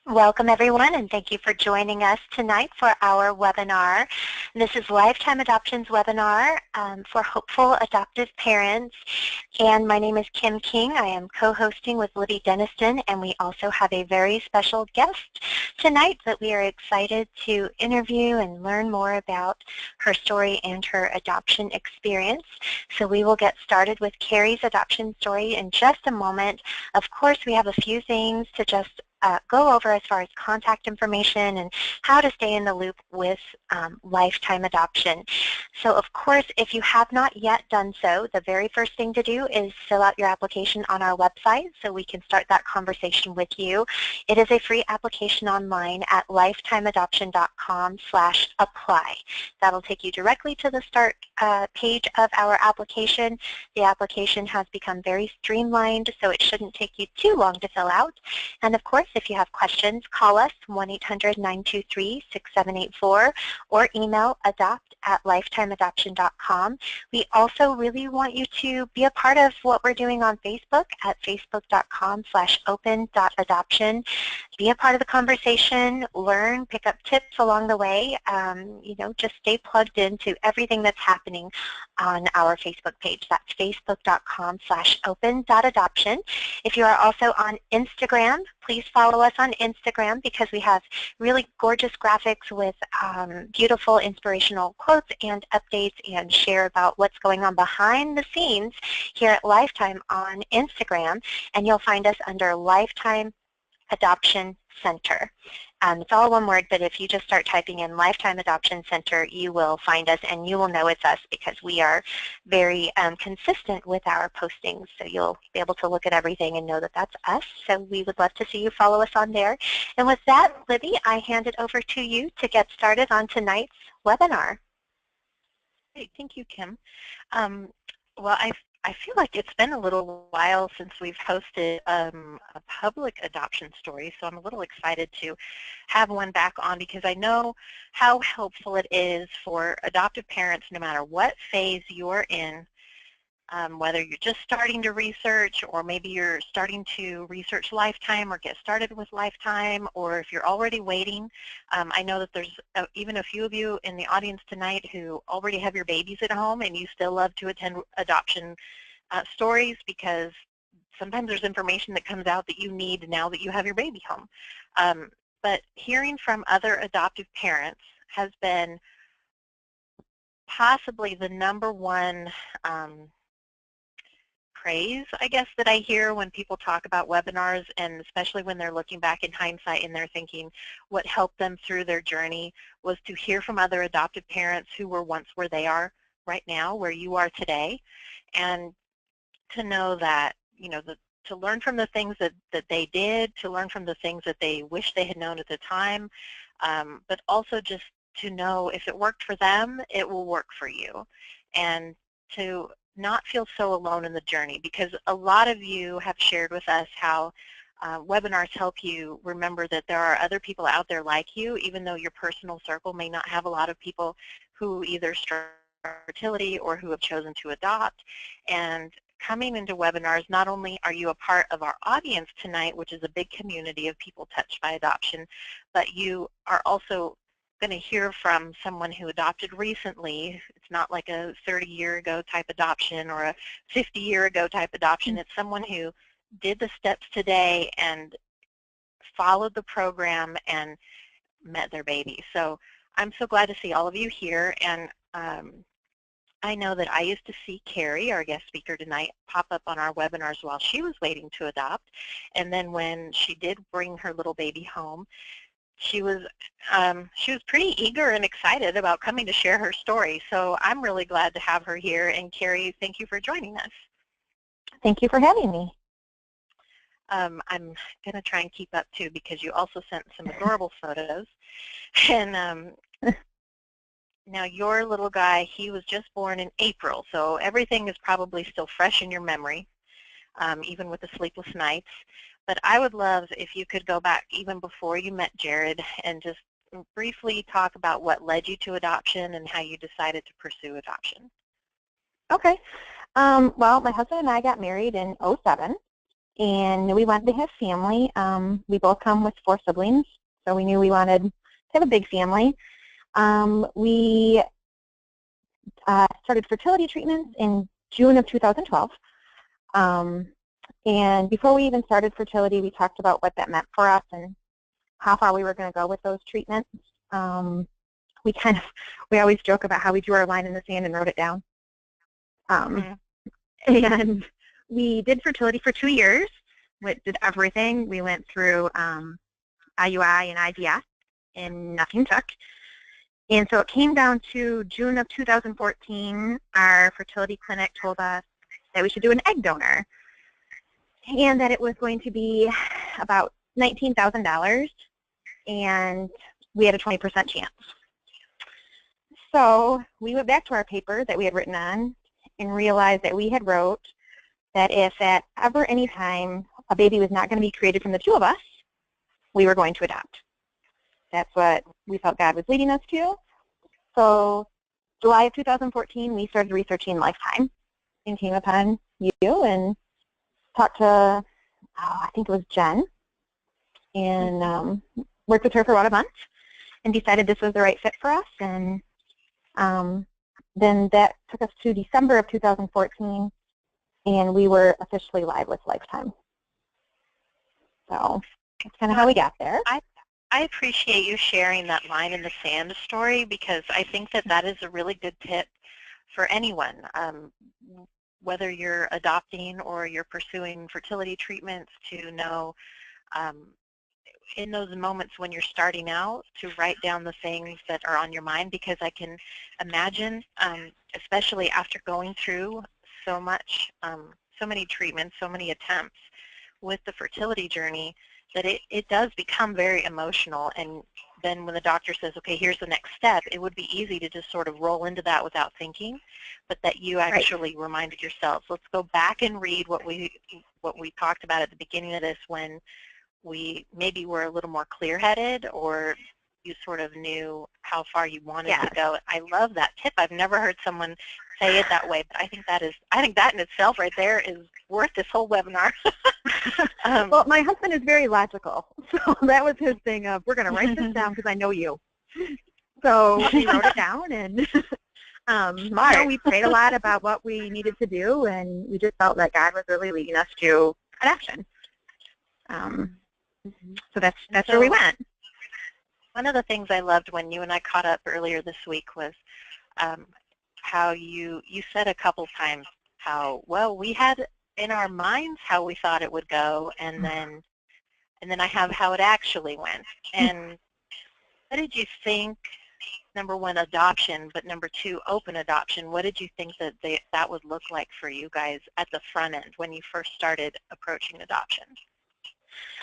Welcome everyone, and thank you for joining us tonight for our webinar. This is Lifetime Adoptions webinar for hopeful adoptive parents, and my name is Kim King. I am co-hosting with Libby Denniston, and we also have a very special guest tonight that we are excited to interview and learn more about her story and her adoption experience. So we will get started with Kerri's adoption story in just a moment. Of course, we have a few things to just go over as far as contact information and how to stay in the loop with lifetime adoption. So of course, if you have not yet done so, the very first thing to do is fill out your application on our website so we can start that conversation with you. It is a free application online at lifetimeadoption.com/apply. That'll take you directly to the start page of our application. The application has become very streamlined, so it shouldn't take you too long to fill out. And of course, if you have questions, call us 1-800-923-6784 or email adopt@lifetimeadoption.com. We also really want you to be a part of what we're doing on Facebook at facebook.com/open.adoption. Be a part of the conversation, learn, pick up tips along the way. Just stay plugged into everything that's happening on our Facebook page. That's facebook.com/open.adoption. If you are also on Instagram, please follow us on Instagram because we have really gorgeous graphics with beautiful inspirational quotes and updates and share about what's going on behind the scenes here at Lifetime on Instagram. And you'll find us under Lifetime Adoption Center. It's all one word, but if you just start typing in Lifetime Adoption Center, you will find us and you will know it's us because we are very consistent with our postings. So you'll be able to look at everything and know that that's us. So we would love to see you follow us on there. And with that, Libby, I hand it over to you to get started on tonight's webinar. Great, thank you, Kim. Well, I feel like it's been a little while since we've hosted a public adoption story, so I'm a little excited to have one back on because I know how helpful it is for adoptive parents no matter what phase you're in, whether you're just starting to research or maybe you're starting to research Lifetime or get started with Lifetime, or if you're already waiting. I know that there's even a few of you in the audience tonight who already have your babies at home and you still love to attend adoption stories because sometimes there's information that comes out that you need now that you have your baby home. But hearing from other adoptive parents has been possibly the #1 praise, I guess, that I hear when people talk about webinars, and especially when they're looking back in hindsight and they're thinking what helped them through their journey was to hear from other adoptive parents who were once where they are right now, where you are today, and to know that, to learn from the things that they did, to learn from the things that they wish they had known at the time, but also just to know if it worked for them, it will work for you. And to not feel so alone in the journey, because a lot of you have shared with us how webinars help you remember that there are other people out there like you, even though your personal circle may not have a lot of people who either struggle with fertility or who have chosen to adopt. And coming into webinars, not only are you a part of our audience tonight, which is a big community of people touched by adoption, but you are also going to hear from someone who adopted recently. It's not like a 30-year-ago type adoption or a 50-year-ago type adoption. It's someone who did the steps today and followed the program and met their baby. So I'm so glad to see all of you here. And I know that I used to see Kerri, our guest speaker tonight, pop up on our webinars while she was waiting to adopt. And then when she did bring her little baby home, she was pretty eager and excited about coming to share her story. So I'm really glad to have her here. And Kerri, thank you for joining us. Thank you for having me. I'm going to try and keep up too because you also sent some adorable photos. And now your little guy, he was just born in April, so everything is probably still fresh in your memory, even with the sleepless nights. But I would love if you could go back even before you met Gerard and just briefly talk about what led you to adoption and how you decided to pursue adoption. Okay. Well, my husband and I got married in '07, and we wanted to have family. We both come with 4 siblings, so we knew we wanted to have a big family. We started fertility treatments in June of 2012. And before we even started fertility, we talked about what that meant for us and how far we were going to go with those treatments. We always joke about how we drew our line in the sand and wrote it down. And we did fertility for 2 years. We did everything. We went through IUI and IVF, and nothing took. And so it came down to June of 2014. Our fertility clinic told us that we should do an egg donor, and that it was going to be about $19,000, and we had a 20% chance. So we went back to our paper that we had written on and realized that we had wrote that if at ever any time a baby was not going to be created from the 2 of us, we were going to adopt. That's what we felt God was leading us to. So July of 2014, we started researching Lifetime and came upon you and talked to, I think it was Jen, and worked with her for about a month and decided this was the right fit for us. And then that took us to December of 2014, and we were officially live with Lifetime. So that's kind of how we got there. I appreciate you sharing that line in the sand story, because I think that that is a really good tip for anyone, whether you're adopting or you're pursuing fertility treatments, to know in those moments when you're starting out to write down the things that are on your mind, because I can imagine, especially after going through so much, so many treatments, so many attempts with the fertility journey, that it does become very emotional. And then when the doctor says, okay, here's the next step, it would be easy to just sort of roll into that without thinking, but that you actually reminded yourselves, let's go back and read what we talked about at the beginning of this, when we maybe were a little more clear-headed, or you sort of knew how far you wanted to go. I love that tip. I've never heard someone say it that way, but I think that in itself right there is worth this whole webinar. Well, my husband is very logical, so that was his thing of, we're going to write this down because I know you. So we wrote it down, and we prayed a lot about what we needed to do, and we just felt that God was really leading us to adoption. So that's where we went. One of the things I loved when you and I caught up earlier this week was how you said a couple times how, well, we had in our minds how we thought it would go, and then I have how it actually went. And what did you think, number one, adoption, but number two, open adoption, what did you think that would look like for you guys at the front end when you first started approaching adoption?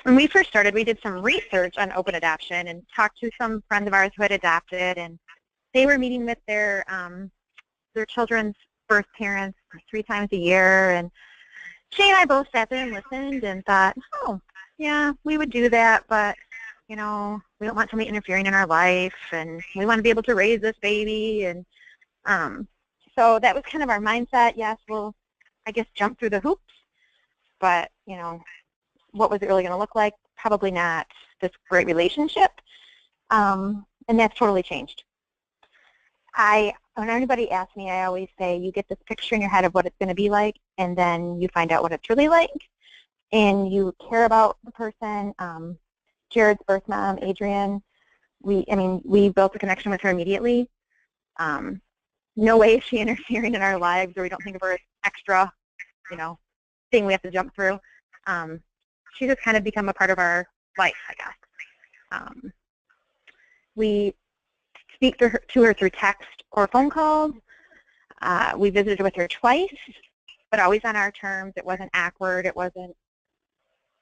When we first started, we did some research on open adoption and talked to some friends of ours who had adopted, and they were meeting with their children's birth parents 3 times a year. And Shay and I both sat there and listened and thought, oh, yeah, we would do that, but, we don't want somebody interfering in our life, and we want to be able to raise this baby. And so that was kind of our mindset. Yes, we'll, I guess, jump through the hoops, but, what was it really going to look like? Probably not this great relationship, and that's totally changed. When anybody asks me, I always say, you get this picture in your head of what it's going to be like, and then you find out what it's really like, and you care about the person. Gerard's birth mom, Adrian, we built a connection with her immediately. No way is she interfering in our lives, or we don't think of her as extra, thing we have to jump through. She's just kind of become a part of our life, I guess. We speak to her through text or phone calls. We visited with her twice, but always on our terms. It wasn't awkward. It wasn't,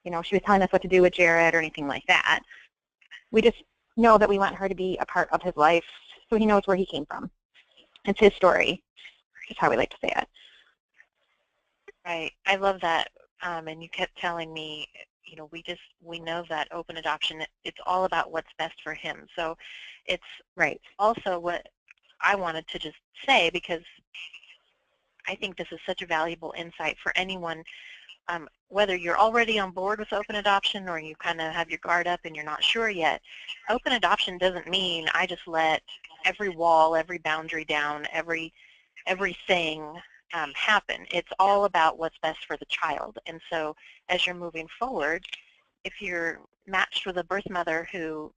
she was telling us what to do with Gerard or anything like that. We just know that we want her to be a part of his life, so he knows where he came from. It's his story, is how we like to say it. Right. I love that. And you kept telling me, we know that open adoption, it's all about what's best for him. So it's also what I wanted to just say, because I think this is such a valuable insight for anyone whether you're already on board with open adoption or you kind of have your guard up and you're not sure yet, open adoption doesn't mean I just let every wall, every boundary down, everything happen. It's all about what's best for the child. And so as you're moving forward, if you're matched with a birth mother who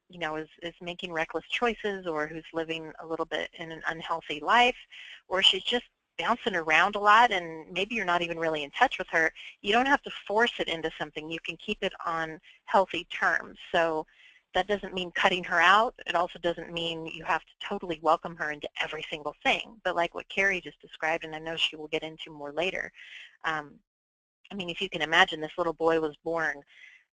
is making reckless choices, or who's living a little bit in an unhealthy life, or she's just bouncing around a lot and maybe you're not even really in touch with her, you don't have to force it into something. You can keep it on healthy terms. So that doesn't mean cutting her out. It also doesn't mean you have to totally welcome her into every single thing. But like what Kerri just described, and I know she will get into more later, I mean, if you can imagine, this little boy was born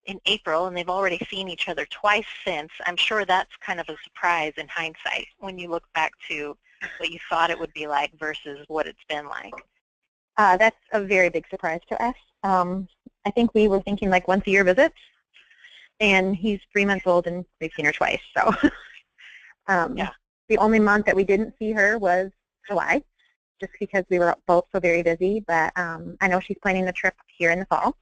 in April and they've already seen each other twice since. I'm sure that's kind of a surprise in hindsight when you look back to what you thought it would be like versus what it's been like. That's a very big surprise to us. I think we were thinking like once a year visits, and he's 3 months old and we've seen her twice. So Yeah. The only month that we didn't see her was July, just because we were both so very busy. But I know she's planning the trip here in the fall.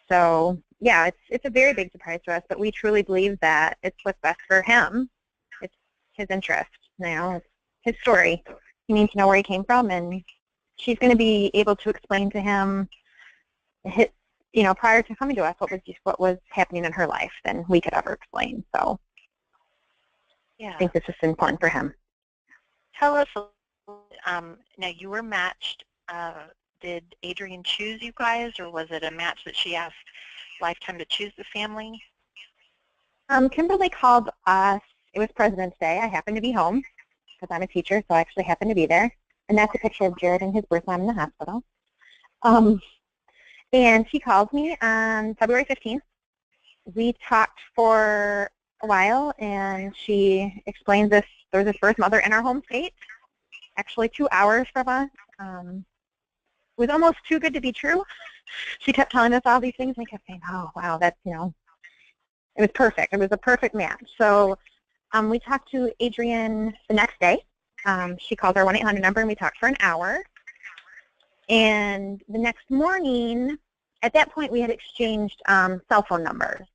So yeah, it's a very big surprise to us, but we truly believe that it's what's best for him. It's his interest, it's his story. He needs to know where he came from, and she's going to be able to explain to him, prior to coming to us, what was happening in her life than we could ever explain. So yeah. I think this is important for him. Tell us, now you were matched. Did Adrian choose you guys, or was it a match that she asked Lifetime to choose the family? Kimberly called us. It was President's Day. I happened to be home because I'm a teacher, so I actually happened to be there. And that's a picture of Gerard and his birth mom in the hospital. And she called me on February 15th. We talked for a while, and she explained there's this birth mother in our home state, actually 2 hours from us. It was almost too good to be true. She kept telling us all these things, and I kept saying, oh, wow, that's, it was perfect. It was a perfect match. So we talked to Adrian the next day. She called our 1-800 number, and we talked for an hour. And the next morning, at that point, we had exchanged cell phone numbers.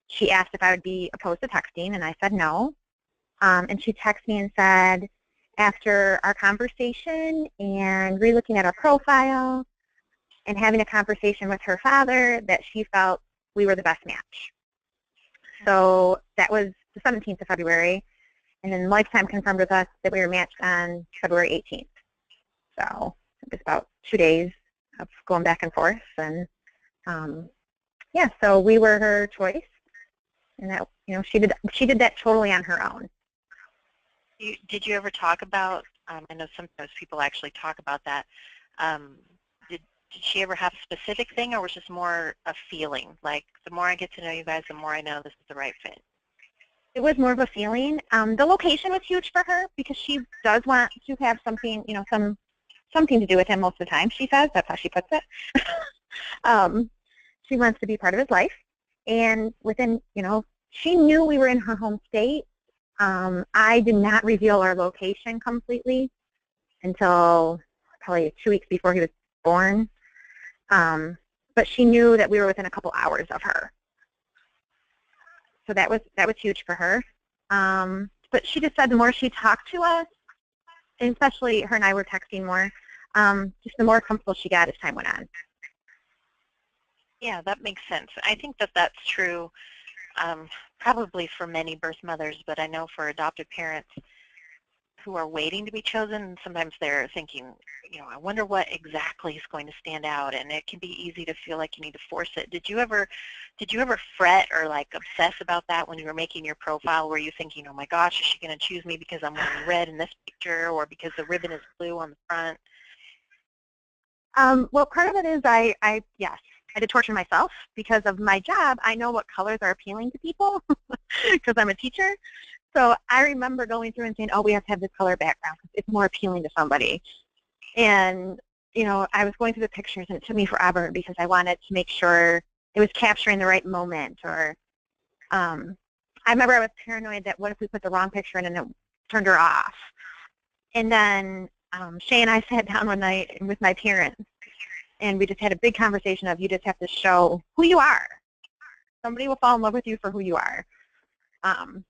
She asked if I would be opposed to texting, and I said no. And she texted me and said, after our conversation and re-looking at our profile and having a conversation with her father, that she felt we were the best match. So that was the 17th of February, and then Lifetime confirmed with us that we were matched on February 18th. So it was about 2 days of going back and forth, and yeah, so we were her choice, and that she did that totally on her own. Did you ever talk about, I know sometimes people actually talk about that, did she ever have a specific thing, or was it just more a feeling, like the more I get to know you guys, the more I know this is the right fit? It was more of a feeling. The location was huge for her because she does want to have something, something to do with him most of the time, she says. That's how she puts it. She wants to be part of his life. And within, she knew we were in her home state. I did not reveal our location completely until probably 2 weeks before he was born. But she knew that we were within a couple hours of her. So that was huge for her. But she just said the more she talked to us, and especially her and I were texting more, just the more comfortable she got as time went on. Yeah, that makes sense. I think that that's true probably for many birth mothers, but I know for adoptive parents who are waiting to be chosen, sometimes they're thinking, I wonder what exactly is going to stand out, and it can be easy to feel like you need to force it. Did you ever fret or like obsess about that when you were making your profile? Were you thinking, oh my gosh, is she going to choose me because I'm wearing red in this picture, or because the ribbon is blue on the front? Well, part of it is yes, I did torture myself because of my job. I know what colors are appealing to people because I'm a teacher. So I remember going through and saying, oh, we have to have this color background because it's more appealing to somebody. And, I was going through the pictures, and it took me forever because I wanted to make sure it was capturing the right moment. Or I remember I was paranoid that what if we put the wrong picture in and it turned her off. And then Shay and I sat down one night with my parents, And we just had a big conversation of you just have to show who you are. Somebody will fall in love with you for who you are. And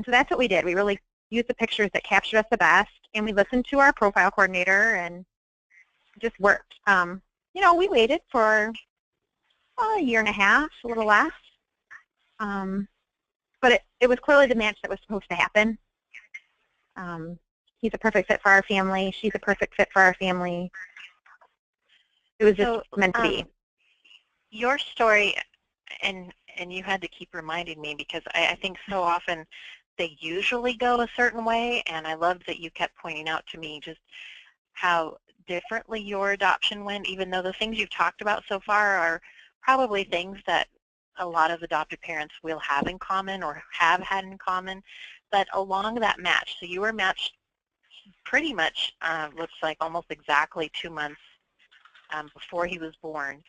so that's what we did. We really used the pictures that captured us the best, and we listened to our profile coordinator, and it just worked. You know, we waited for a year and a half, a little less. But it was clearly the match that was supposed to happen. He's a perfect fit for our family. She's a perfect fit for our family. It was just meant to be. Your story, and you had to keep reminding me because I think so often they usually go a certain way, and I love that you kept pointing out to me just how differently your adoption went, even though the things you've talked about so far are probably things that a lot of adoptive parents will have in common or have had in common. But along that match, so you were matched pretty much, looks like almost exactly 2 months before he was born.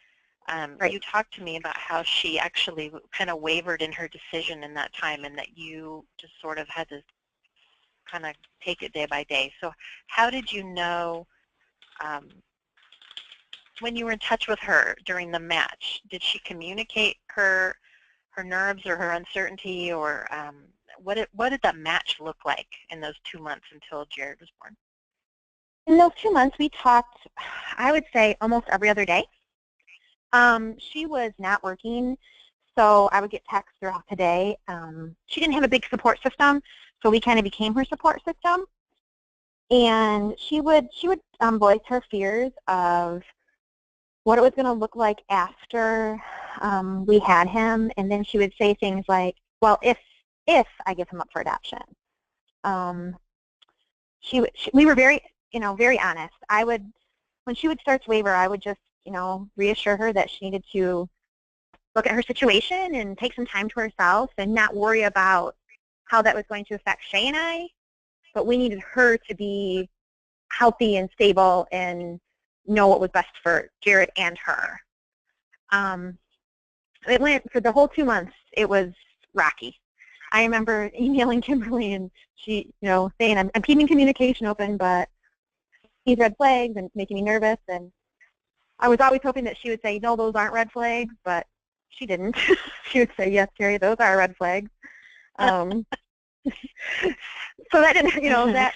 Right. You talked to me about how she actually kind of wavered in her decision in that time, and that you just sort of had to kind of take it day by day. So how did you know when you were in touch with her during the match? Did she communicate her nerves or her uncertainty, or what did that match look like in those 2 months until Gerard was born? In those 2 months, we talked, I would say, almost every other day. She was not working, so I would get texts throughout the day. She didn't have a big support system, so we kind of became her support system. And she would voice her fears of what it was going to look like after we had him, and then she would say things like, well, if I give him up for adoption. We were very, very honest. When she would start to waver, I would just, reassure her that she needed to look at her situation and take some time to herself and not worry about how that was going to affect Shay and I, but we needed her to be healthy and stable and know what was best for Gerard and her. It went for the whole 2 months. It was rocky. I remember emailing Kimberly and she, saying, I'm keeping communication open, but these red flags and it's making me nervous. And I was always hoping that she would say, no, those aren't red flags, but she didn't. She would say, yes, Kerri, those are red flags. So that didn't, that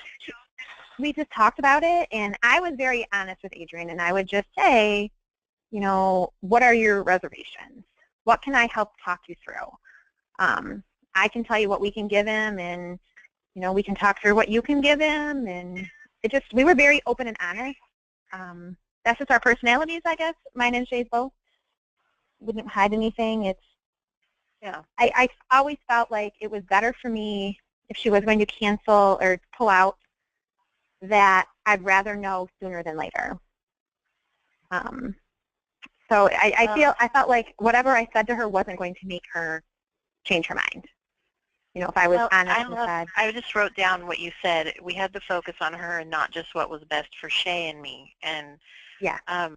we just talked about it, and I was very honest with Adrian, and I would just say, what are your reservations? What can I help talk you through? I can tell you what we can give him, and, we can talk through what you can give him, and we were very open and honest. That's just our personalities, I guess, mine and Shay's both. We didn't hide anything. I always felt like it was better for me if she was going to cancel or pull out, that I'd rather know sooner than later. So I felt like whatever I said to her wasn't going to make her change her mind. If I was honest and said. I just wrote down what you said. We had to focus on her and not just what was best for Shay and me. And yeah, I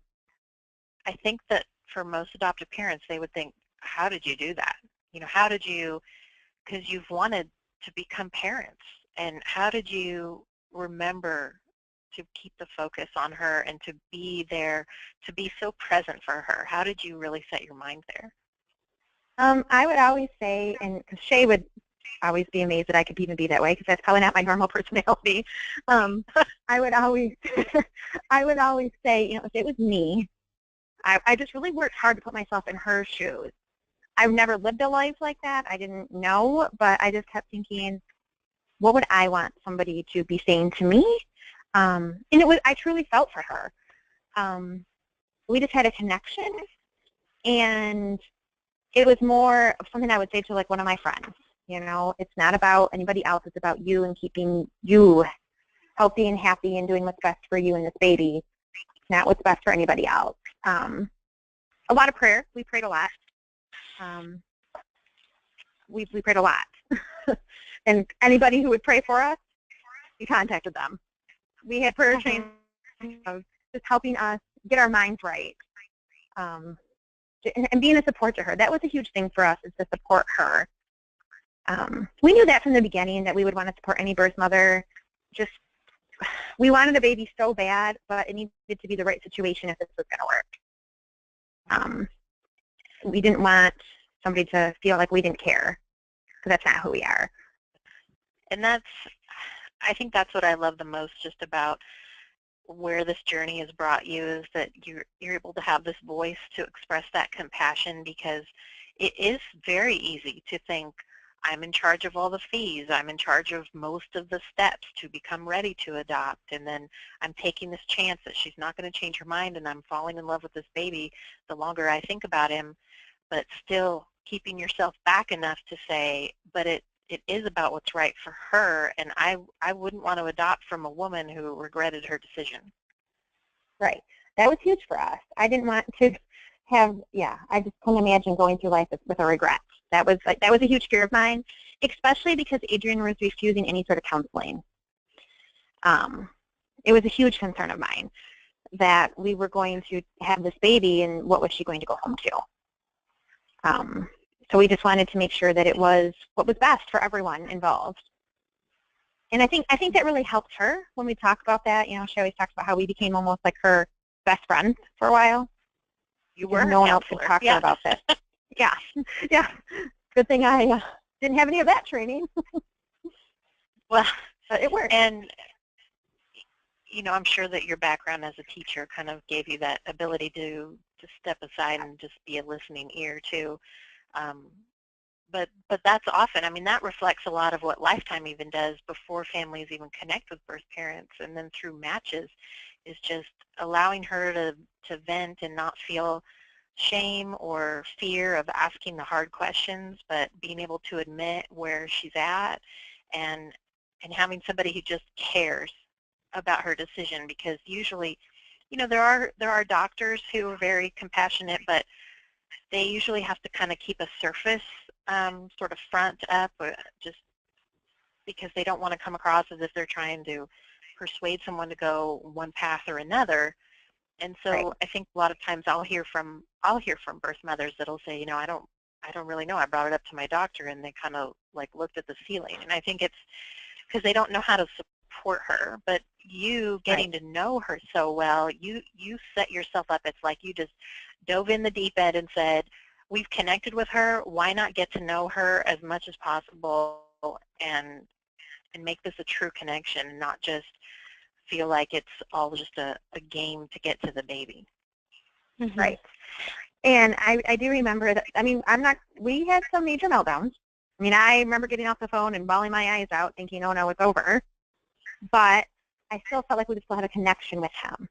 think that for most adoptive parents, they would think, how did you do that? How did you, because you've wanted to become parents, and how did you remember to keep the focus on her and to be there, to be so present for her? How did you really set your mind there? I would always say, and because Shay would always be amazed that I could even be that way, because that's probably not my normal personality. I would always say, if it was me, I just really worked hard to put myself in her shoes. I've never lived a life like that. I didn't know, but I just kept thinking, what would I want somebody to be saying to me? And I truly felt for her. We just had a connection, and it was more of something I would say to like one of my friends. It's not about anybody else. It's about you and keeping you healthy and happy and doing what's best for you and this baby, not what's best for anybody else. A lot of prayer. We prayed a lot. We prayed a lot. And anybody who would pray for us, we contacted them. We had prayer training of just helping us get our minds right, and being a support to her. That was a huge thing for us, is to support her. We knew that from the beginning, that we would want to support any birth mother. We wanted a baby so bad, but it needed to be the right situation if this was going to work. We didn't want somebody to feel like we didn't care, because that's not who we are. And I think that's what I love the most just about where this journey has brought you, is that you're able to have this voice to express that compassion, because it is very easy to think, I'm in charge of all the fees, I'm in charge of most of the steps to become ready to adopt, and then I'm taking this chance that she's not going to change her mind, and I'm falling in love with this baby the longer I think about him, but still keeping yourself back enough to say, but it is about what's right for her, and I wouldn't want to adopt from a woman who regretted her decision. Right. That was huge for us. I didn't want to have, I just couldn't imagine going through life with a regret. That was a huge fear of mine, especially because Adrian was refusing any sort of counseling. It was a huge concern of mine that we were going to have this baby, and what was she going to go home to? So we just wanted to make sure that it was what was best for everyone involved. And I think that really helped her when we talk about that. You know, she always talks about how we became almost like her best friends for a while. You were. No one else could talk to her about this. Yeah. Good thing I didn't have any of that training. Well, but it worked. And you know, I'm sure that your background as a teacher kind of gave you that ability to step aside and just be a listening ear too. But that's often, I mean, that reflects a lot of what Lifetime even does before families even connect with birth parents, and then through matches, is just allowing her to vent and not feel shame or fear of asking the hard questions, but being able to admit where she's at, and having somebody who just cares about her decision. Because usually, you know, there are doctors who are very compassionate, but they usually have to kind of keep a surface sort of front up, just because they don't want to come across as if they're trying to persuade someone to go one path or another. And so right. I think a lot of times I'll hear from birth mothers that'll say, you know, I don't really know. I brought it up to my doctor, and they kind of like looked at the ceiling. And I think it's because they don't know how to support her. But you getting right. to know her so well, you set yourself up. It's like you just dove in the deep end and said, we've connected with her. Why not get to know her as much as possible and make this a true connection, and not just feel like it's all just a game to get to the baby. Mm-hmm. Right. And I do remember that, I mean, we had some major meltdowns. I mean, I remember getting off the phone and bawling my eyes out thinking, oh no, it's over. But I still felt like we still had a connection with him.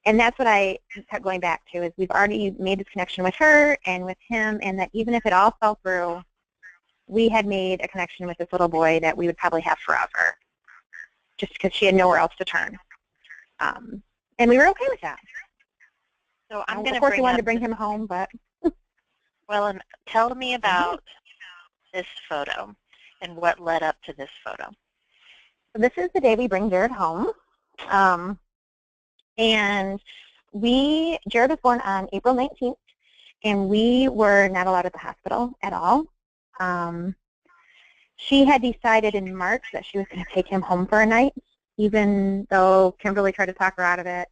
And that's what I kept going back to, is we've already made this connection with her and with him, and that even if it all fell through, we had made a connection with this little boy that we would probably have forever, just because she had nowhere else to turn. And we were okay with that. So I'm going of course, we wanted to bring him home, but... Well, and tell me about this photo and what led up to this photo. So this is the day we bring Gerard home. And Gerard was born on April 19th, and we were not allowed at the hospital at all. She had decided in March that she was going to take him home for a night, even though Kimberly tried to talk her out of it.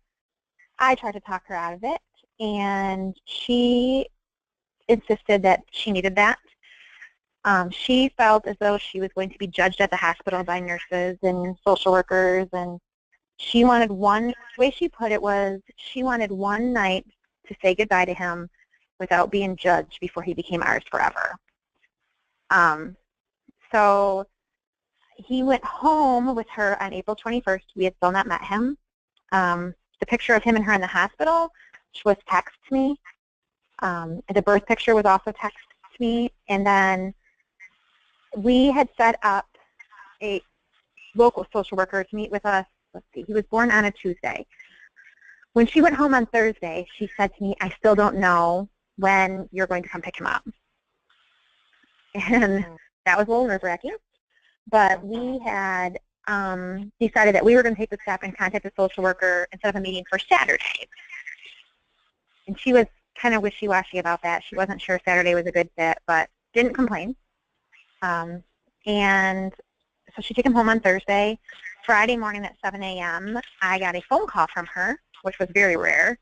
I tried to talk her out of it, and she insisted that she needed that. She felt as though she was going to be judged at the hospital by nurses and social workers, and she wanted the way she put it was, she wanted one night to say goodbye to him without being judged before he became ours forever. So he went home with her on April 21st. We had still not met him. The picture of him and her in the hospital was text to me. The birth picture was also text to me. And then we had set up a local social worker to meet with us. Let's see, he was born on a Tuesday. When she went home on Thursday, she said to me, I still don't know when you're going to come pick him up. And that was a little nerve-wracking. But we had decided that we were going to take the step and contact the social worker and set up a meeting for Saturday. And she was kind of wishy-washy about that. She wasn't sure Saturday was a good fit, but didn't complain. And so she took him home on Thursday. Friday morning at 7 a.m., I got a phone call from her, which was very rare.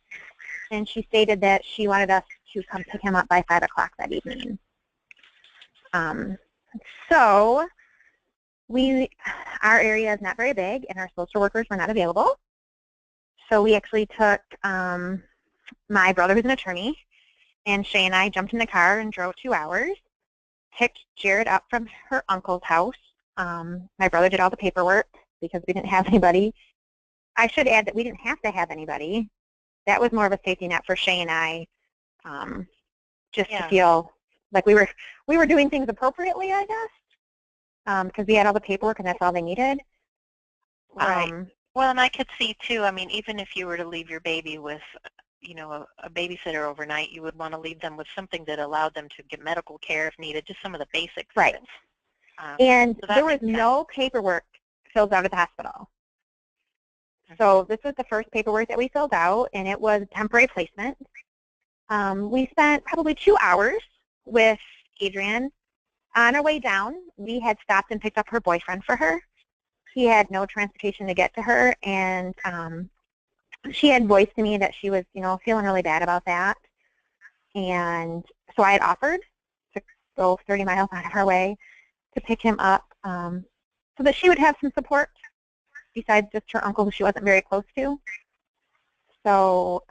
And she stated that she wanted us to come pick him up by 5 o'clock that evening. So our area is not very big, and our social workers were not available. So we actually took my brother, who's an attorney, and Shay and I jumped in the car and drove 2 hours, picked Gerard up from her uncle's house. My brother did all the paperwork because we didn't have anybody. I should add that we didn't have to have anybody. That was more of a safety net for Shay and I, just to feel like we were doing things appropriately, I guess, because we had all the paperwork and that's all they needed. Right. Well, and I could see too, I mean, even if you were to leave your baby with, you know, a babysitter overnight, you would want to leave them with something that allowed them to get medical care if needed, just some of the basics. Right. Of it. And so there was no paperwork filled out at the hospital. So this was the first paperwork that we filled out, and it was temporary placement. We spent probably 2 hours with Adrian. On our way down, we had stopped and picked up her boyfriend for her. He had no transportation to get to her, and she had voiced to me that she was, you know, feeling really bad about that. And so I had offered to go 30 miles out of her way to pick him up so that she would have some support besides just her uncle, who she wasn't very close to. So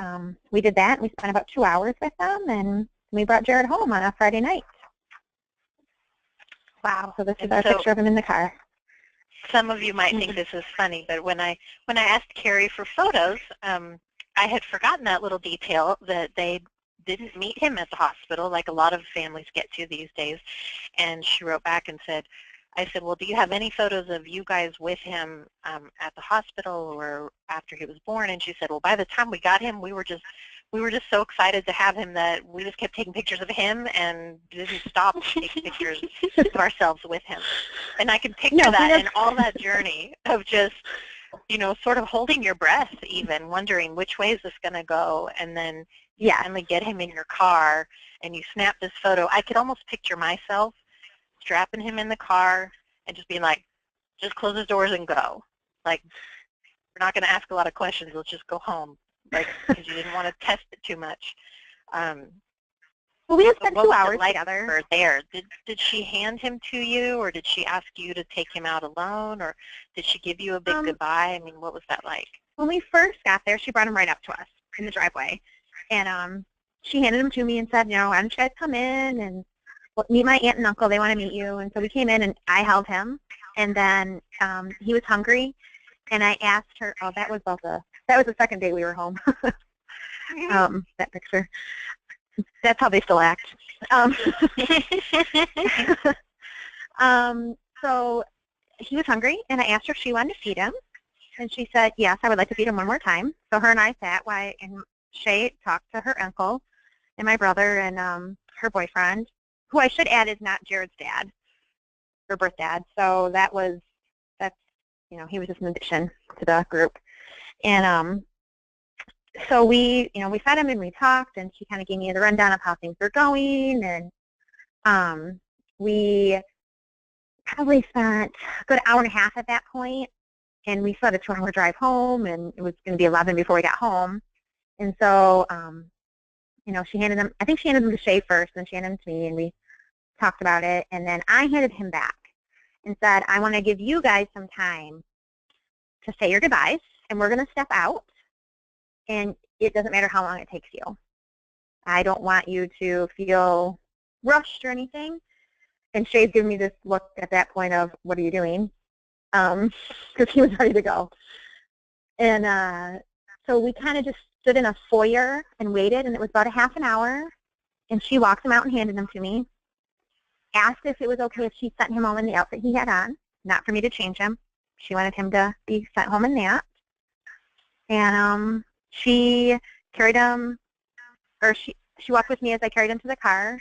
we did that, and we spent about 2 hours with them, and we brought Gerard home on a Friday night. Wow. So this is our picture of him in the car. Some of you might think this is funny, but when I asked Kerri for photos, I had forgotten that little detail that they didn't meet him at the hospital like a lot of families get to these days. And she wrote back and said, I said, well, do you have any photos of you guys with him at the hospital or after he was born? And she said, well, by the time we got him, we were just so excited to have him that we just kept taking pictures of him and didn't stop to take pictures of ourselves with him. And I can picture that in all that journey of just, you know, sort of holding your breath even, wondering which way is this going to go, and then you finally get him in your car and you snap this photo. I could almost picture myself strapping him in the car and just being like, just close the doors and go. Like, we're not going to ask a lot of questions. Let's just go home. Like, because you didn't want to test it too much. Well, we had spent 2 hours together. There. Did she hand him to you, or did she ask you to take him out alone, or did she give you a big goodbye? I mean, what was that like? When we first got there, she brought him right up to us in the driveway. And she handed him to me and said, you know, why don't you guys come in and meet my aunt and uncle. They want to meet you. And so we came in, and I held him. And then he was hungry. And I asked her, that was the second day we were home, that picture. That's how they still act. So he was hungry, and I asked her if she wanted to feed him. And she said, yes, I would like to feed him one more time. So her and I sat and Shay talked to her uncle and my brother and her boyfriend, who I should add is not Gerard's dad, her birth dad. So that's, you know, he was just an addition to the group. And so we fed him and we talked, and she kind of gave me the rundown of how things were going. And we probably spent a good hour and a half at that point, and we still had a 2-hour drive home, and it was going to be 11 before we got home. And so, you know, I think she handed him to Shay first, and then she handed him to me, and we talked about it. And then I handed him back and said, I want to give you guys some time to say your goodbyes, and we're going to step out, and it doesn't matter how long it takes you. I don't want you to feel rushed or anything. And Shay's giving me this look at that point of, what are you doing? Because he was ready to go. And so we kind of just stood in a foyer and waited, and it was about a half an hour. And she walked him out and handed him to me, asked if it was okay if she sent him home in the outfit he had on, not for me to change him. She wanted him to be sent home in that. And she carried him, or she walked with me as I carried him to the car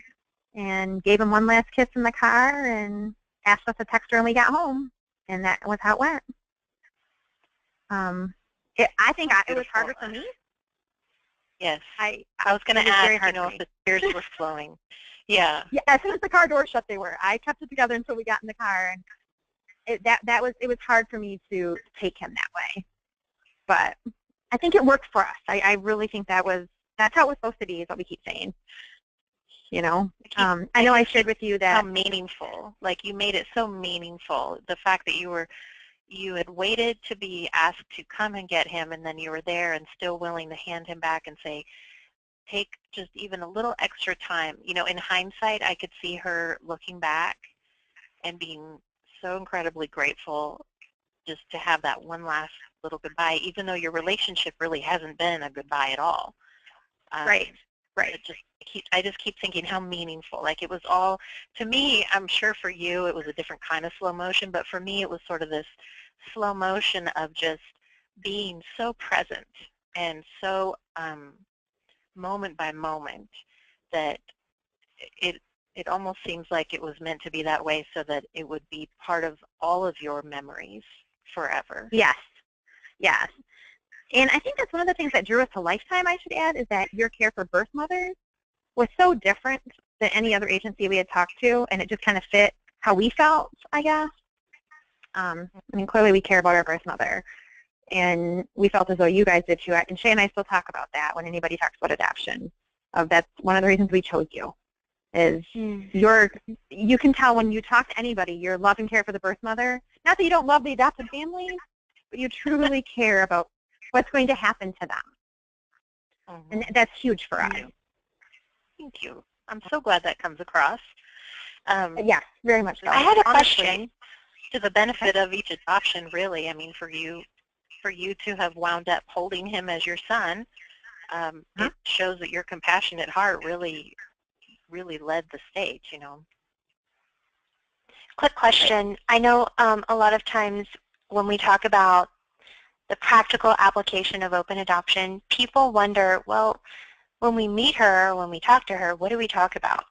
and gave him one last kiss in the car and asked us to text her when we got home. And that was how it went. I think it was harder for me. Yes. I was going to ask, you know, if the tears were flowing. Yeah. Yeah, as soon as the car door shut, they were. I kept it together until we got in the car, and it was hard for me to take him that way. But I think it worked for us. I really think that's how it was supposed to be, is what we keep saying. you know. I know I shared with you that. How meaningful. Like, you made it so meaningful. The fact that you had waited to be asked to come and get him, and then you were there and still willing to hand him back and say, take just even a little extra time. You know, in hindsight, I could see her looking back and being so incredibly grateful just to have that one last little goodbye, even though your relationship really hasn't been a goodbye at all. Right. I just keep thinking how meaningful. Like, it was all, to me, I'm sure for you it was a different kind of slow motion, but for me it was sort of this slow motion of just being so present and so moment by moment that it almost seems like it was meant to be that way, so that it would be part of all of your memories forever. Yes. Yes. And I think that's one of the things that drew us to Lifetime, I should add, is that your care for birth mothers was so different than any other agency we had talked to, and it just kind of fit how we felt, I guess. I mean, clearly we care about our birth mother, and we felt as though you guys did too. And Shay and I still talk about that when anybody talks about adoption. That's one of the reasons we chose you, is you can tell when you talk to anybody, your love and care for the birth mother. Not that you don't love the adopted family, but you truly care about what's going to happen to them. And that's huge for us. Thank you. I'm so glad that comes across. Yes, very much so. I had a Honestly, question. To the benefit of each adoption, really. I mean, for you to have wound up holding him as your son, it shows that your compassionate heart really led the stage, you know. Quick question. I know a lot of times when we talk about the practical application of open adoption, people wonder, well, when we meet her, when we talk to her, what do we talk about?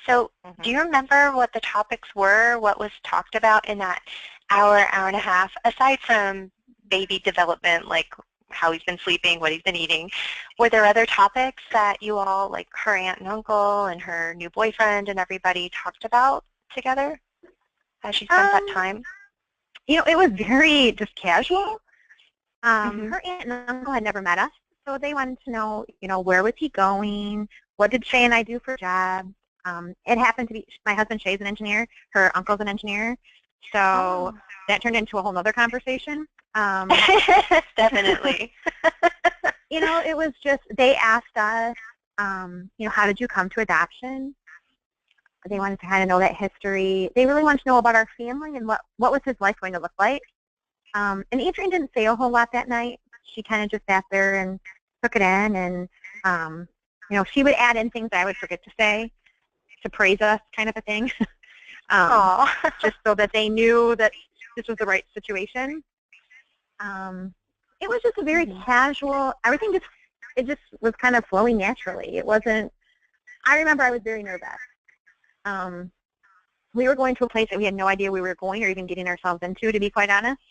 So do you remember what the topics were, what was talked about in that hour and a half, aside from baby development, like how he's been sleeping, what he's been eating? Were there other topics that you all, like her aunt and uncle and her new boyfriend and everybody, talked about together as she spent that time? You know, it was very just casual. Her aunt and uncle had never met us, so they wanted to know, you know, where was he going? What did Shay and I do for jobs? It happened to be, my husband Shay's an engineer, her uncle's an engineer, so that turned into a whole other conversation. Definitely. You know, it was just, they asked us, you know, how did you come to adoption? They wanted to kind of know that history. They really wanted to know about our family and what was his life going to look like. And Adrian didn't say a whole lot that night. She kind of just sat there and took it in, and you know, she would add in things I would forget to say to praise us, kind of a thing, just so that they knew that this was the right situation. It was just a very casual, everything it just was kind of flowing naturally. It wasn't, I remember I was very nervous. We were going to a place that we had no idea we were going or even getting ourselves into, to be quite honest.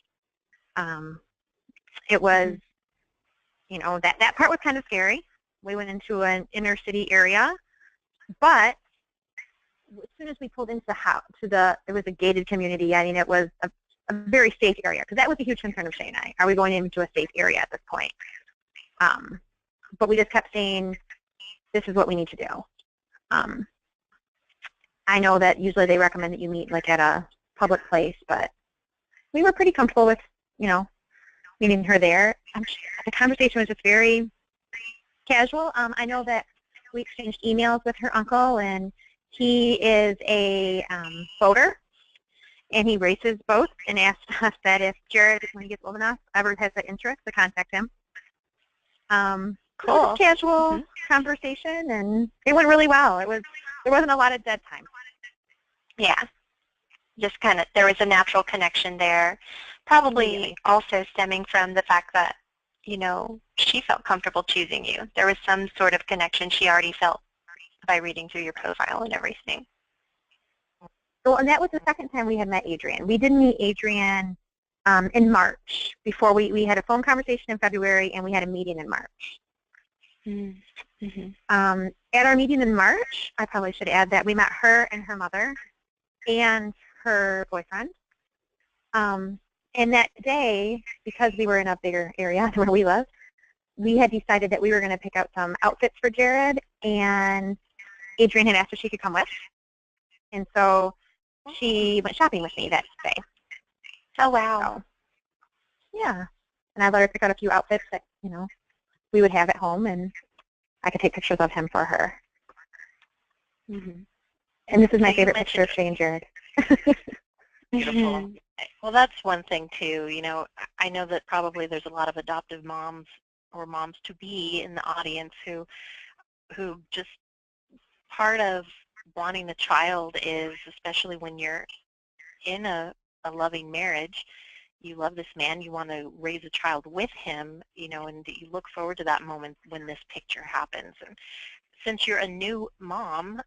It was, you know, that part was kind of scary. We went into an inner city area, but as soon as we pulled into the house, it was a gated community. I mean, it was a very safe area, because that was a huge concern of Shay and I. Are we going into a safe area at this point? But we just kept saying, this is what we need to do. I know that usually they recommend that you meet like at a public place, but we were pretty comfortable with, you know, meeting her there. The conversation was just very casual. I know that we exchanged emails with her uncle, and he is a boater, and he races boats, and asked us that if Gerard, when he gets old enough, ever has that interest, to contact him. Cool. It was a casual conversation, and it went really well. There wasn't a lot of dead time. Yeah. Just kind of, there was a natural connection there, probably also stemming from the fact that, you know, she felt comfortable choosing you. There was some sort of connection she already felt by reading through your profile and everything. Well, and that was the second time we had met Adrian. We did meet Adrian in March. Before we had a phone conversation in February, and we had a meeting in March. At our meeting in March, I probably should add that we met her and her mother and her boyfriend. And that day, because we were in a bigger area where we live, we had decided that we were going to pick out some outfits for Gerard, and Adrian had asked if she could come with, and so she went shopping with me that day. Oh, wow. So, yeah. And I let her pick out a few outfits that, we would have at home, and I could take pictures of him for her. Mm-hmm. And this is my favorite picture of Shay and Gerard. Beautiful. Well, that's one thing, too. I know that probably there's a lot of adoptive moms or moms-to-be in the audience who just part of wanting a child is, especially when you're in a loving marriage, you love this man, you want to raise a child with him, and you look forward to that moment when this picture happens. And since you're a new mom,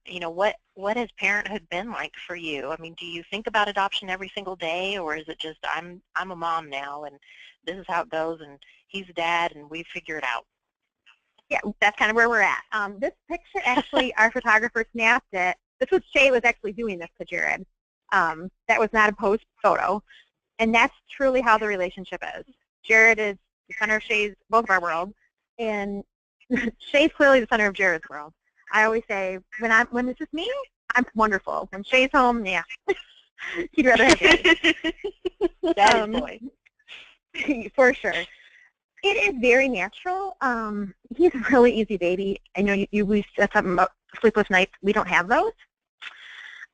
what has parenthood been like for you? I mean, do you think about adoption every single day, or is it just I'm a mom now, and this is how it goes, and he's a dad, and we figure it out? Yeah, that's kind of where we're at. This picture, actually, our photographer snapped it. This was Shay was actually doing this to Gerard. That was not a post photo, and that's truly how the relationship is. Gerard is the center of both of our worlds, and Shay's clearly the center of Gerard's world. I always say, when it's just me, I'm wonderful. When Shay's home, yeah, he'd rather have Daddy. Daddy's boy. For sure. It is very natural. He's a really easy baby. I know we said something about sleepless nights. We don't have those.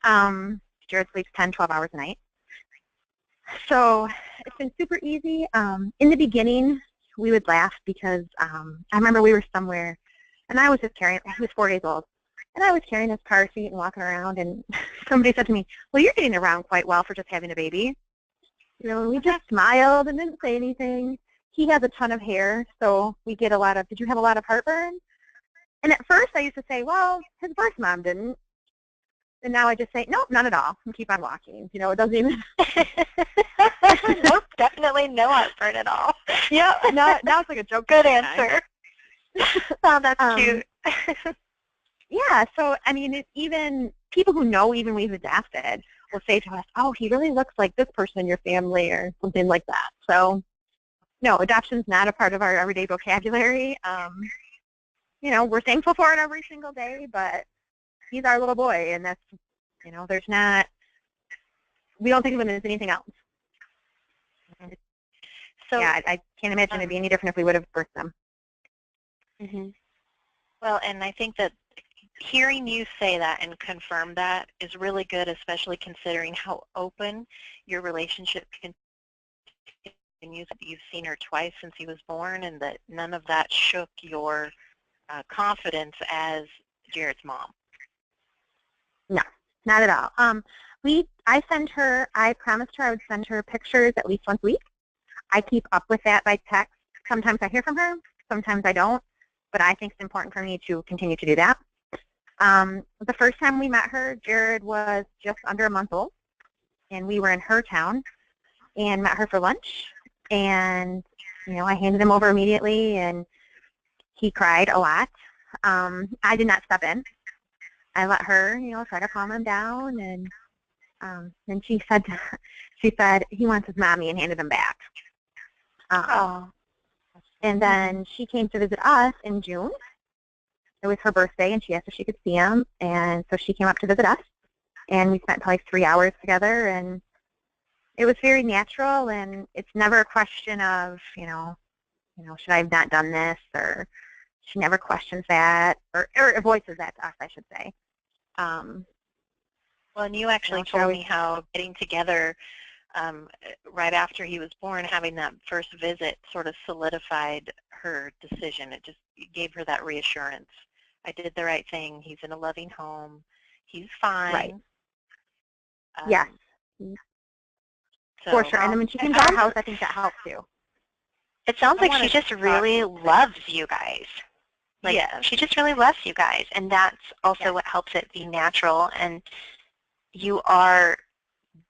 Gerard sleeps 10, 12 hours a night. So it's been super easy. In the beginning, we would laugh because I remember we were somewhere, and I was just carrying, he was 4 days old, and I was carrying his car seat and walking around, and somebody said to me, well, you're getting around quite well for just having a baby. And we just smiled and didn't say anything. He has a ton of hair, so we get a lot of, did you have a lot of heartburn? And at first I used to say, well, his birth mom didn't. And now I just say, nope, none at all, and keep on walking. It doesn't even. Nope, definitely no heartburn at all. Yeah, now it's like a joke. Good answer. Oh, that's cute. Yeah, so, I mean, even people who know even we've adopted will say to us, oh, he really looks like this person in your family or something like that. So, no, adoption's not a part of our everyday vocabulary. We're thankful for it every single day, but he's our little boy, and that's, there's not, we don't think of him as anything else. So yeah, I can't imagine it'd be any different if we would have birthed them. Mm-hmm. Well, and I think that hearing you say that and confirm that is really good, especially considering how open your relationship continues. You've seen her twice since he was born, and that none of that shook your confidence as Jared's mom. No, not at all. I promised her I would send her pictures at least once a week. I keep up with that by text. Sometimes I hear from her, sometimes I don't, but I think it's important for me to continue to do that. The first time we met her, Gerard was just under a month old, and we were in her town and met her for lunch. And, I handed him over immediately, and he cried a lot. I did not step in. I let her, try to calm him down, and then she said he wants his mommy and handed him back. And then she came to visit us in June. It was her birthday, and she asked if she could see him, and so she came up to visit us, and we spent like 3 hours together, and it was very natural, and it's never a question of, should I have not done this, or she never questions that, or voices that to us, I should say. Well, and you actually told me how getting together right after he was born, having that first visit sort of solidified her decision. It just gave her that reassurance. I did the right thing. He's in a loving home. He's fine. Right. Yes. So, for sure. And then when she came to our house, I think that helped too. It sounds like she just really loves you guys. Like, yeah. She just really loves you guys, and that's also what helps it be natural. And you are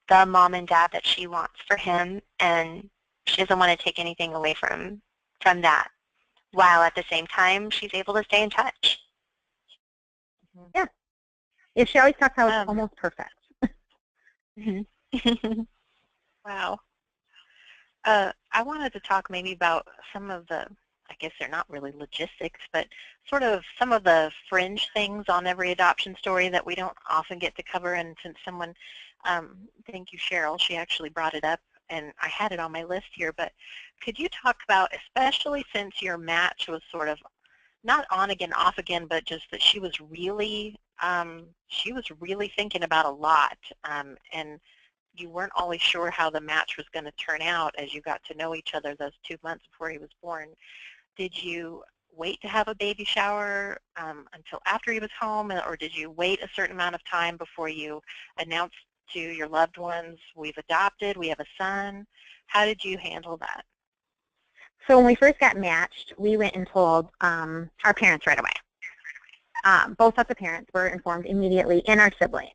the mom and dad that she wants for him, and she doesn't want to take anything away from that, while at the same time she's able to stay in touch. Yeah. Yeah, she always talks how it's almost perfect. Wow. I wanted to talk maybe about some of the I guess they're not really logistics, but sort of some of the fringe things on every adoption story that we don't often get to cover. And since someone, thank you, Cheryl, she actually brought it up, and I had it on my list here, but could you talk about, especially since your match was sort of not on again, off again, but just that she was really thinking about a lot, and you weren't always sure how the match was going to turn out as you got to know each other those 2 months before he was born. Did you wait to have a baby shower until after he was home, or did you wait a certain amount of time before you announced to your loved ones, we've adopted, we have a son? How did you handle that? So when we first got matched, we went and told our parents right away. Both sets of parents were informed immediately, and our siblings,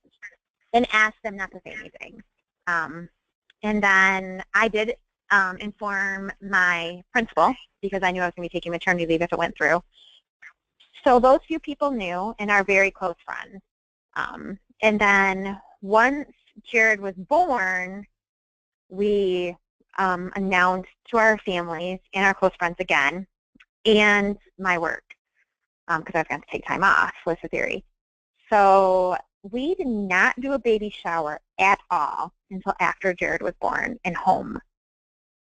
and asked them not to say anything. And then I did inform my principal, because I knew I was going to be taking maternity leave if it went through. So those few people knew, and are very close friends. And then once Gerard was born, we announced to our families and our close friends again, and my work, because I was going to take time off, was the theory. So we did not do a baby shower at all until after Gerard was born and home.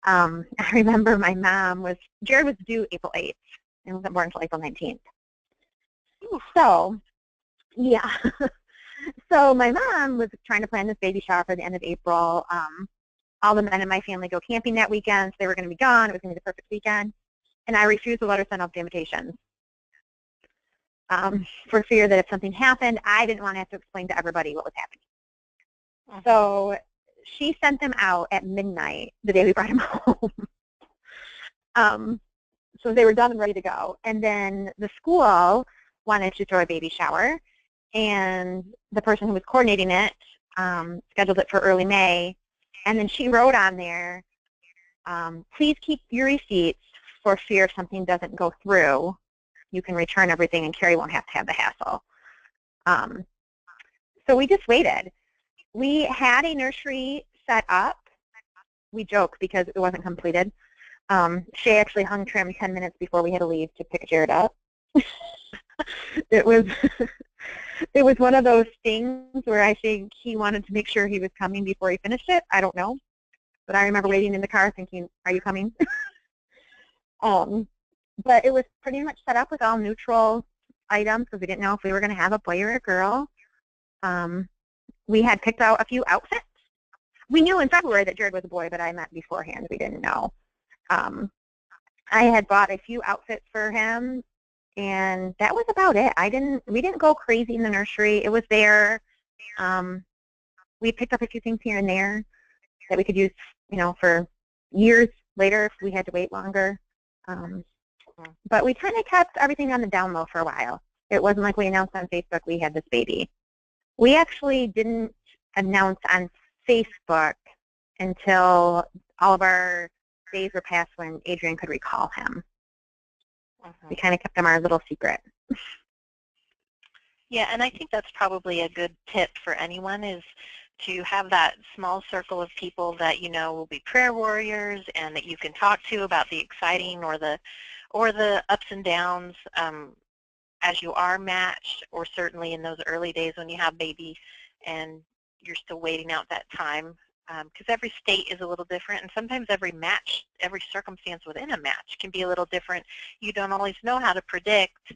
I remember my mom Gerard was due April 8th and wasn't born until April 19th. So, yeah. So my mom was trying to plan this baby shower for the end of April. All the men in my family go camping that weekend, so they were going to be gone. It was going to be the perfect weekend. And I refused to let her send out the invitations for fear that if something happened, I didn't want to have to explain to everybody what was happening. So she sent them out at midnight the day we brought him home. So they were done and ready to go. And then the school wanted to throw a baby shower, and the person who was coordinating it scheduled it for early May. And then she wrote on there, please keep your receipts for fear if something doesn't go through. You can return everything and Kerri won't have to have the hassle. So we just waited. We had a nursery set up. We joke because it wasn't completed. Shay actually hung trim 10 minutes before we had to leave to pick Gerard up. It was one of those things where I think he wanted to make sure he was coming before he finished it. I don't know. But I remember waiting in the car thinking, are you coming? But it was pretty much set up with all neutral items because we didn't know if we were going to have a boy or a girl. We had picked out a few outfits. We knew in February that Gerard was a boy, but I meant beforehand. We didn't know. I had bought a few outfits for him, and that was about it. We didn't go crazy in the nursery. It was there. We picked up a few things here and there that we could use, for years later if we had to wait longer. But we kind of kept everything on the down low for a while. It wasn't like we announced on Facebook we had this baby. We actually didn't announce on Facebook until all of our days were past when Adrian could recall him. We kind of kept them our little secret. Yeah, and I think that's probably a good tip for anyone, is to have that small circle of people that you know will be prayer warriors and that you can talk to about the exciting or the ups and downs as you are matched, or certainly in those early days when you have baby and you're still waiting out that time, because every state is a little different, and sometimes every circumstance within a match can be a little different. You don't always know how to predict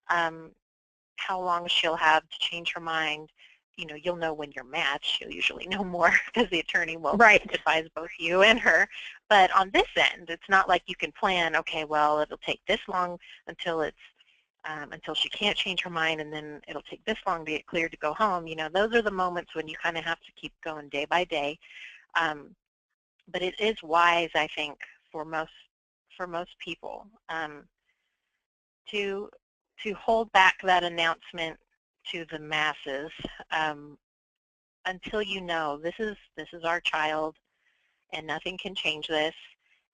how long she'll have to change her mind. You'll know when you're matched. You'll usually know more because the attorney will advise both you and her. But on this end, it's not like you can plan, okay, well, it'll take this long until she can't change her mind, and then it'll take this long to get cleared to go home. Those are the moments when you kind of have to keep going day by day. But it is wise, I think, for most people to hold back that announcement to the masses until this is our child and nothing can change this.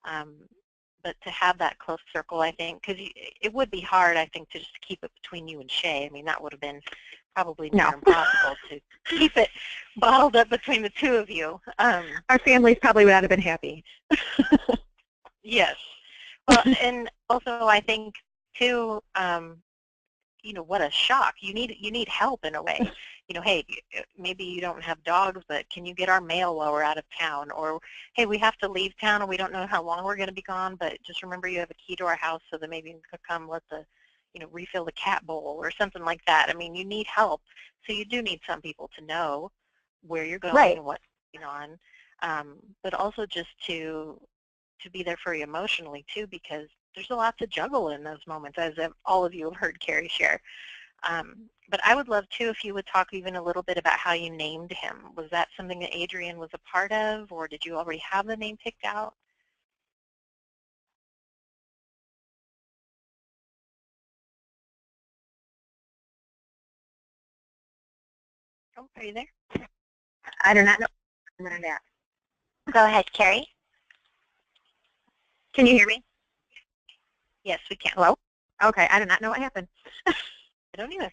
But to have that close circle, I think, because it would be hard, I think, to just keep it between you and Shay. I mean, that would have been probably near impossible to keep it bottled up between the two of you. Our families probably would not have been happy. Yes. Well, and also I think too, you know, what a shock. You need help in a way. You know, hey, maybe you don't have dogs, but can you get our mail while we're out of town? Or, hey, we have to leave town and we don't know how long we're going to be gone, but just remember you have a key to our house so that maybe you can come let the, you know, refill the cat bowl or something like that. I mean, you need help. So you do need some people to know where you're going Right. and what's going on, but also just to be there for you emotionally too, because there's a lot to juggle in those moments, as all of you have heard Kerri share. But I would love too if you would talk even a little bit about how you named him. Was that something that Adrian was a part of, or did you already have the name picked out? Oh, are you there? I do not know that. Go ahead, Kerri. Can you hear me? Yes, we can. Hello? Okay, I do not know what happened. I don't either.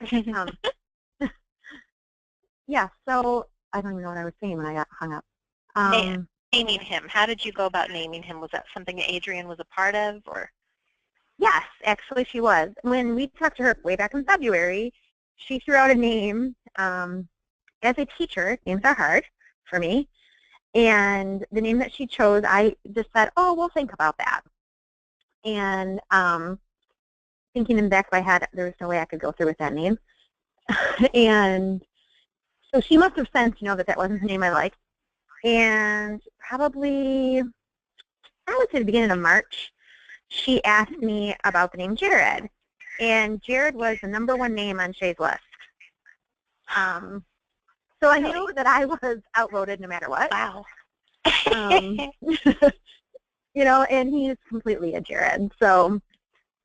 Yeah, so I don't even know what I was saying when I got hung up. Naming him. How did you go about naming him? Was that something that Adrian was a part of, or? Yes, actually she was. When we talked to her way back in February, she threw out a name. As a teacher, names are hard for me. And the name that she chose, I just said, oh, we'll think about that. And thinking in the back of my head, there was no way I could go through with that name. And so she must have sensed, you know, that that wasn't the name I liked. And probably, I would say the beginning of March, she asked me about the name Gerard. And Gerard was the #1 name on Shay's list. So I knew that I was outvoted no matter what. Wow. You know, and he's completely a Gerard. So,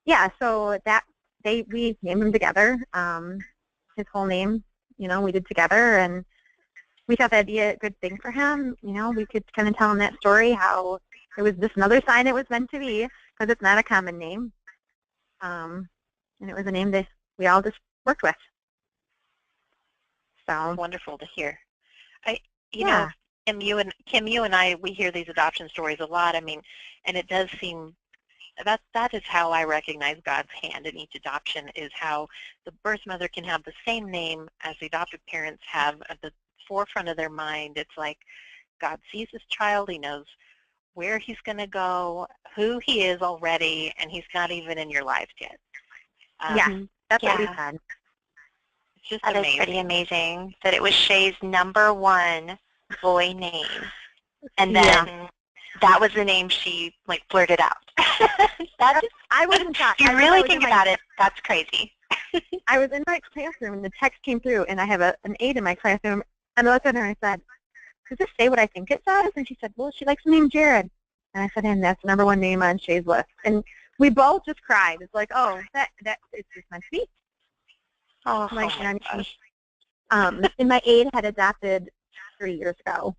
yeah, so that we named him together. His whole name, you know, we did together, and we thought that'd be a good thing for him. You know, we could kind of tell him that story, how it was just another sign it was meant to be, because it's not a common name. And it was a name that we all just worked with. So wonderful to hear. You know, Kim, you and I, we hear these adoption stories a lot. I mean, and it does seem that is how I recognize God's hand in each adoption, is how the birth mother can have the same name as the adoptive parents have at the forefront of their mind. It's like God sees his child, he knows where he's going to go, who he is already, and he's not even in your life yet. Yeah, that's what we had. It's just that amazing. Is pretty amazing that it was Shay's #1 boy name, and then that was the name she like blurted out. I wasn't shocked. If you really think about it, that's crazy. I was in my classroom and the text came through, and I have an 8 in my classroom, and I looked at her and I said, does this say what I think it says? And she said, well, she likes the name Gerard. And I said, and that's the #1 name on Shay's list. And we both just cried. It's like, oh, that it's just meant to be. Oh, my gosh. And my aide had adopted 3 years ago.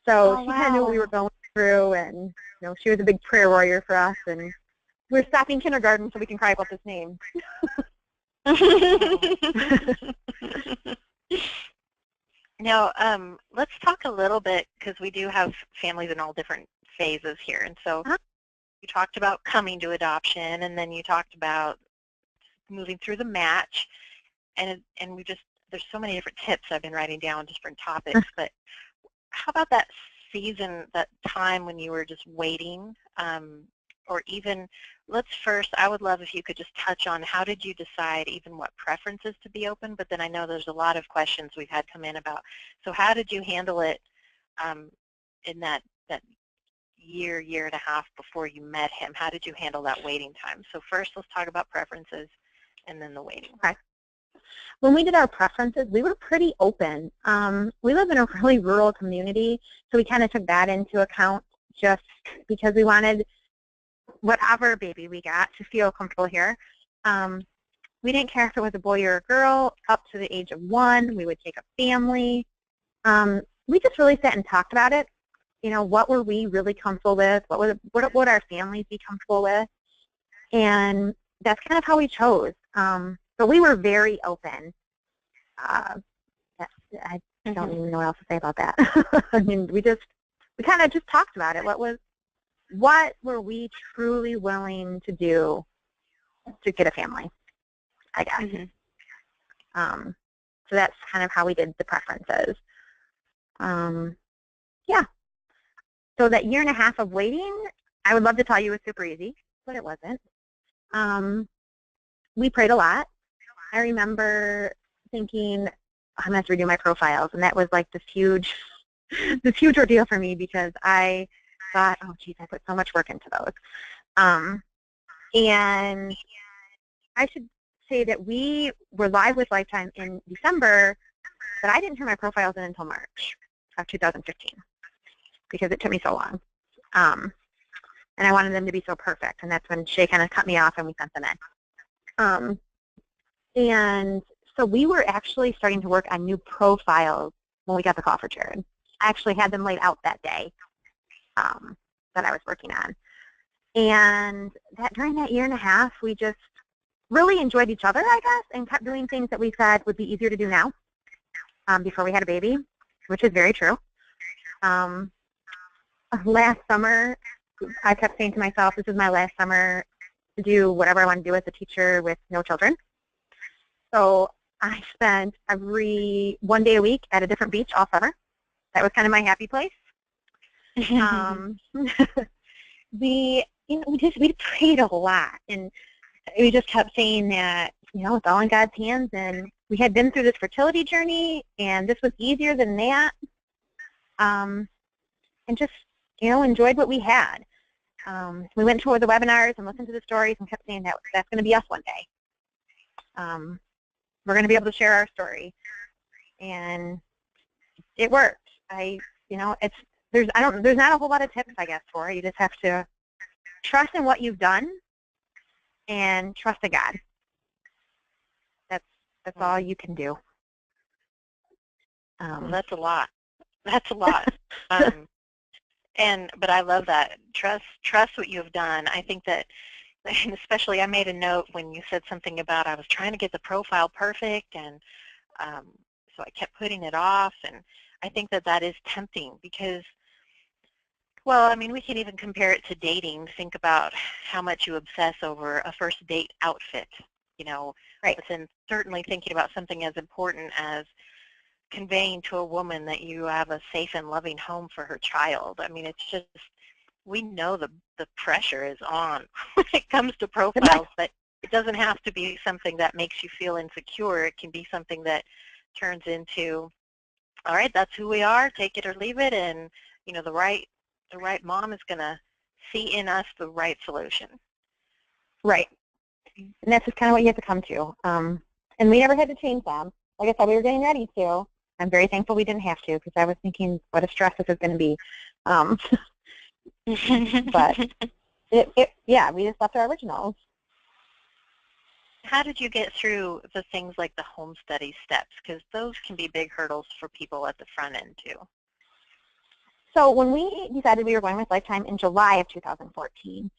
So she kind of knew what we were going through, and you know, she was a big prayer warrior for us, and we're stopping kindergarten so we can cry about this name. Now, let's talk a little bit, because we do have families in all different phases here. And so you talked about coming to adoption, and then you talked about moving through the match, and we just, there's so many different tips I've been writing down, different topics, but how about that season, that time when you were just waiting, or even, I would love if you could just touch on how did you decide even what preferences to be open, but then I know there's a lot of questions we've had come in about, so how did you handle it in that year and a half before you met him? How did you handle that waiting time? So first let's talk about preferences and then the waiting. Okay. When we did our preferences, we were pretty open. We live in a really rural community, so we kind of took that into account just because we wanted whatever baby we got to feel comfortable here. We didn't care if it was a boy or a girl. Up to the age of 1, we would take a family. We just really sat and talked about it. You know, what were we really comfortable with? What would our families be comfortable with? And that's kind of how we chose. So we were very open. I don't even know what else to say about that. I mean, we kind of just talked about it. What was what were we truly willing to do to get a family, I guess. So that's kind of how we did the preferences. Yeah. So that year and a half of waiting, I would love to tell you it was super easy, but it wasn't. We prayed a lot. I remember thinking, I'm going to have to redo my profiles, and that was like this huge ordeal for me because I thought, oh, geez, I put so much work into those. And I should say that we were live with Lifetime in December, but I didn't turn my profiles in until March of 2015 because it took me so long. And I wanted them to be so perfect, and that's when Shay kind of cut me off and we sent them in. And so we were actually starting to work on new profiles when we got the call for Gerard. I actually had them laid out that day that I was working on. And that during that year and a half, we just really enjoyed each other, I guess, and kept doing things that we said would be easier to do now before we had a baby, which is very true. Last summer, I kept saying to myself, this is my last summer to do whatever I want to do as a teacher with no children. So I spent one day a week at a different beach all summer. That was kind of my happy place. We prayed a lot, and we just kept saying that, it's all in God's hands, and we had been through this fertility journey, and this was easier than that, and just, enjoyed what we had. We went to the webinars and listened to the stories and kept saying that's going to be us one day. We're going to be able to share our story, and it worked. There's not a whole lot of tips, I guess, for it. You just have to trust in what you've done and trust in God. That's all you can do. That's a lot. That's a lot. But I love that. Trust what you have done. I think that, and especially I made a note when you said something about I was trying to get the profile perfect, and so I kept putting it off, and I think that is tempting because, well, I mean, we can even compare it to dating. Think about how much you obsess over a first date outfit, Right. But then certainly thinking about something as important as conveying to a woman that you have a safe and loving home for her child. I mean, it's just, we know the pressure is on when it comes to profiles, but it doesn't have to be something that makes you feel insecure. It can be something that turns into, all right, that's who we are, take it or leave it, and the right mom is going to see in us the right solution. Right. And that's just kind of what you have to come to. And we never had to change them. Like I said, we were getting ready to. I'm very thankful we didn't have to because I was thinking what a stress this is going to be. But we just left our originals. How did you get through the things like the home study steps? Because those can be big hurdles for people at the front end too. So when we decided we were going with Lifetime in July of 2014,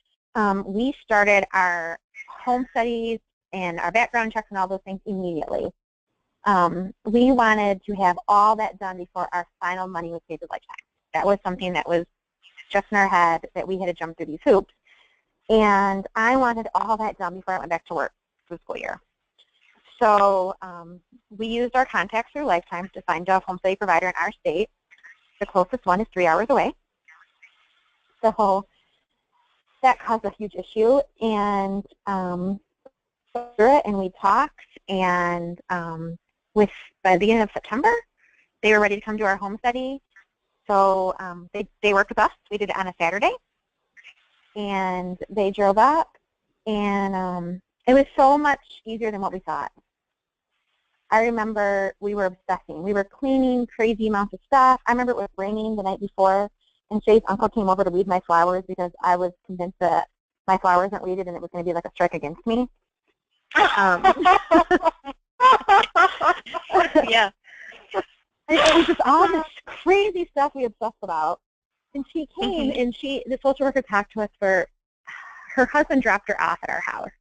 we started our home studies and our background checks and all those things immediately. We wanted to have all that done before our final money was paid to Lifetime. That was something that was just in our head that we had to jump through these hoops. And I wanted all that done before I went back to work for the school year. So we used our contacts through Lifetime to find a home study provider in our state. The closest one is 3 hours away. So that caused a huge issue, and through it, and we talked, and by the beginning of September, they were ready to come to our home study. So they worked with us. We did it on a Saturday, and they drove up, and it was so much easier than what we thought. I remember we were obsessing. We were cleaning crazy amounts of stuff. I remember it was raining the night before, and Shay's uncle came over to weed my flowers because I was convinced that my flowers weren't weeded and it was going to be like a strike against me. Yeah. It was just all this crazy stuff we obsessed about. And she came, and the social worker talked to us for, her husband dropped her off at our house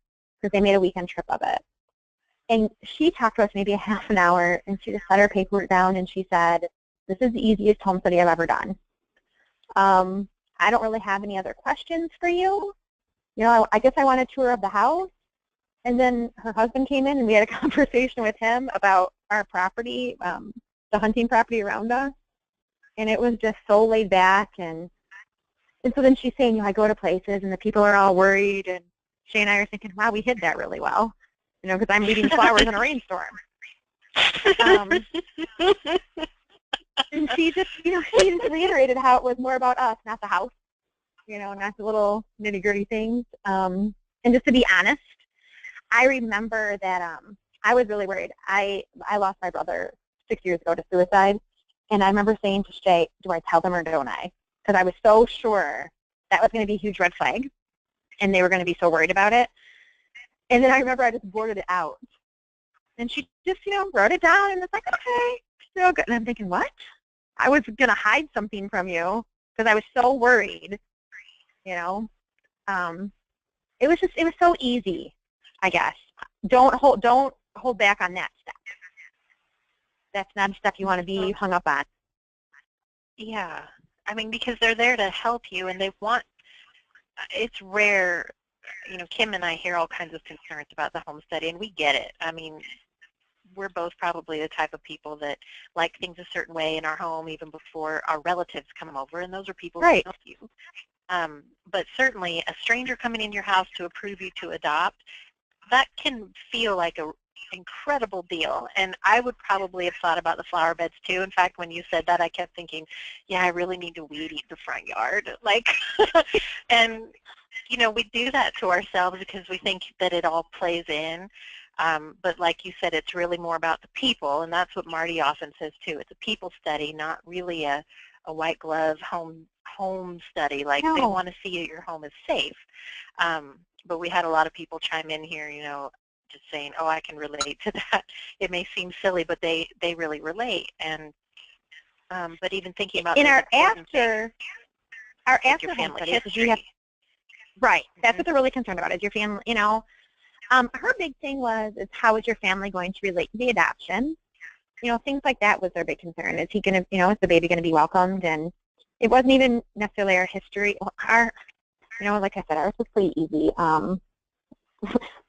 because they made a weekend trip of it. And she talked to us maybe a half an hour, and she just set her paperwork down, and she said, this is the easiest home study I've ever done. I don't really have any other questions for you. You know, I guess I want a tour of the house. And then her husband came in and we had a conversation with him about our property, the hunting property around us. And it was just so laid back. And so then she's saying, you know, I go to places and the people are all worried. And Shay and I are thinking, wow, we hid that really well. You know, because I'm leaving flowers in a rainstorm. And she just, you know, she just reiterated how it was more about us, not the house, you know, not the little nitty-gritty things. And just to be honest, I remember that I was really worried. I lost my brother 6 years ago to suicide, and I remember saying to Shay, do I tell them or don't I? Because I was so sure that was going to be a huge red flag, and they were going to be so worried about it. And then I remember I just blurted it out. And she just, you know, wrote it down, and it's like, okay, still good. And I'm thinking, what? I was going to hide something from you because I was so worried, you know. It was so easy, I guess. Don't hold back on that step. That's not a step you want to be hung up on. Yeah. I mean, because they're there to help you, and they want, it's rare, you know, Kim and I hear all kinds of concerns about the home study, and we get it. I mean, we're both probably the type of people that like things a certain way in our home even before our relatives come over, and those are people who Right. help you. But certainly a stranger coming in your house to approve you to adopt, that can feel like an incredible deal. And I would probably have thought about the flower beds too. In fact, when you said that, I kept thinking, yeah, I really need to weed eat the front yard. Like, and, you know, we do that to ourselves because we think that it all plays in. But like you said, it's really more about the people, and that's what Marty often says too. It's a people study, not really a white glove home study. Like, No. they want to see that your home is safe. But we had a lot of people chime in here, you know, just saying, oh, I can relate to that. It may seem silly, but they really relate. And but even thinking about In our after home family studies, history. Right. That's what they're really concerned about, is your family, you know. Her big thing is how is your family going to relate to the adoption? You know, things like that was their big concern. Is he going to, you know, is the baby going to be welcomed? And it wasn't even necessarily our history. You know, like I said, ours was pretty easy.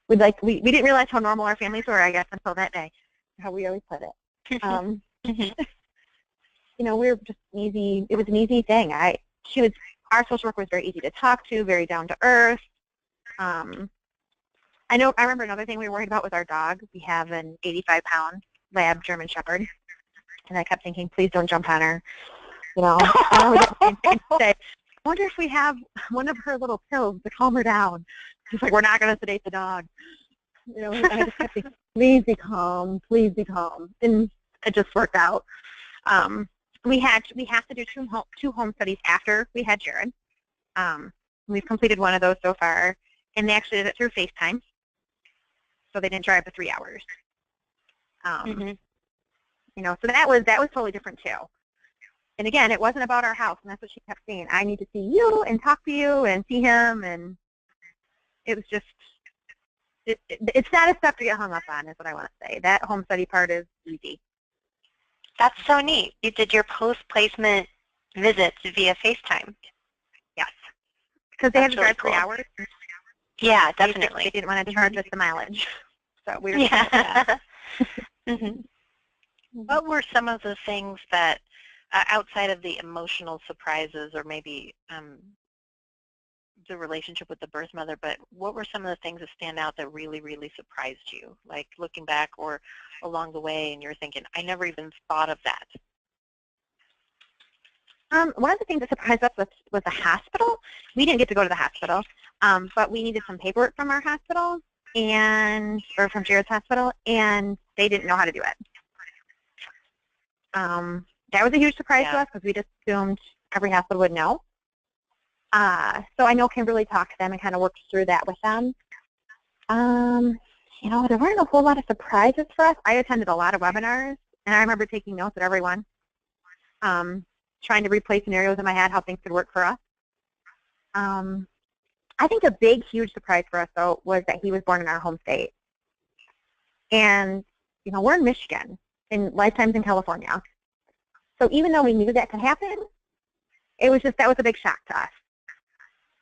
We didn't realize how normal our families were, I guess, until that day, how we always put it. You know, we were just easy. It was an easy thing. Our social worker was very easy to talk to, very down to earth. I remember another thing we were worried about was our dog. We have an 85-pound lab German Shepherd, and I kept thinking, please don't jump on her. You know, I wonder if we have one of her little pills to calm her down. She's like, we're not going to sedate the dog. You know, and I just kept thinking, please be calm, please be calm. And it just worked out. We have to do two home studies after we had Gerard. We've completed one of those so far, and they actually did it through FaceTime, so they didn't drive the 3 hours. You know, so that was totally different too. And again, it wasn't about our house, and that's what she kept saying. I need to see you and talk to you and see him, and it was just, it's not a step to get hung up on, is what I want to say. That home study part is easy. That's so neat. You did your post-placement visits via FaceTime. Yes. Because they had to drive really 3 cool. hours. Yeah, definitely. They didn't want to charge us the mileage. So we were yeah. What were some of the things that, outside of the emotional surprises or maybe the relationship with the birth mother, but what were some of the things that stand out that really, really surprised you? Like looking back or along the way and you're thinking, I never even thought of that. One of the things that surprised us was the hospital. We didn't get to go to the hospital, but we needed some paperwork from our hospital or from Gerard's hospital, and they didn't know how to do it. That was a huge surprise to us because we just assumed every hospital would know. So I know Kimberly talked to them and kind of worked through that with them. You know, there weren't a whole lot of surprises for us. I attended a lot of webinars, and I remember taking notes at every one, trying to replay scenarios in my head, how things could work for us. I think a big, huge surprise for us, though, was that he was born in our home state. And, you know, we're in Michigan, and Lifetime's in California. So even though we knew that could happen, that was a big shock to us.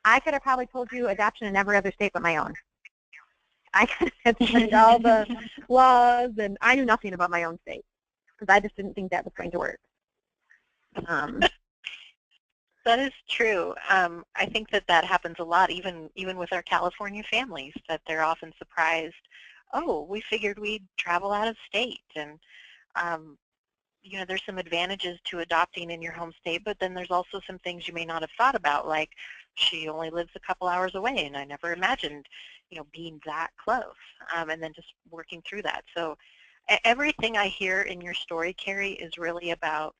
I could have probably told you adoption in every other state but my own. I could have studied all the laws, and I knew nothing about my own state because I just didn't think that was going to work. That is true. I think that happens a lot, even with our California families, that they're often surprised, oh, we figured we'd travel out of state. And, you know, there's some advantages to adopting in your home state, but then there's also some things you may not have thought about, like she only lives a couple hours away, and I never imagined, you know, being that close, and then just working through that. So everything I hear in your story, Kerri, is really about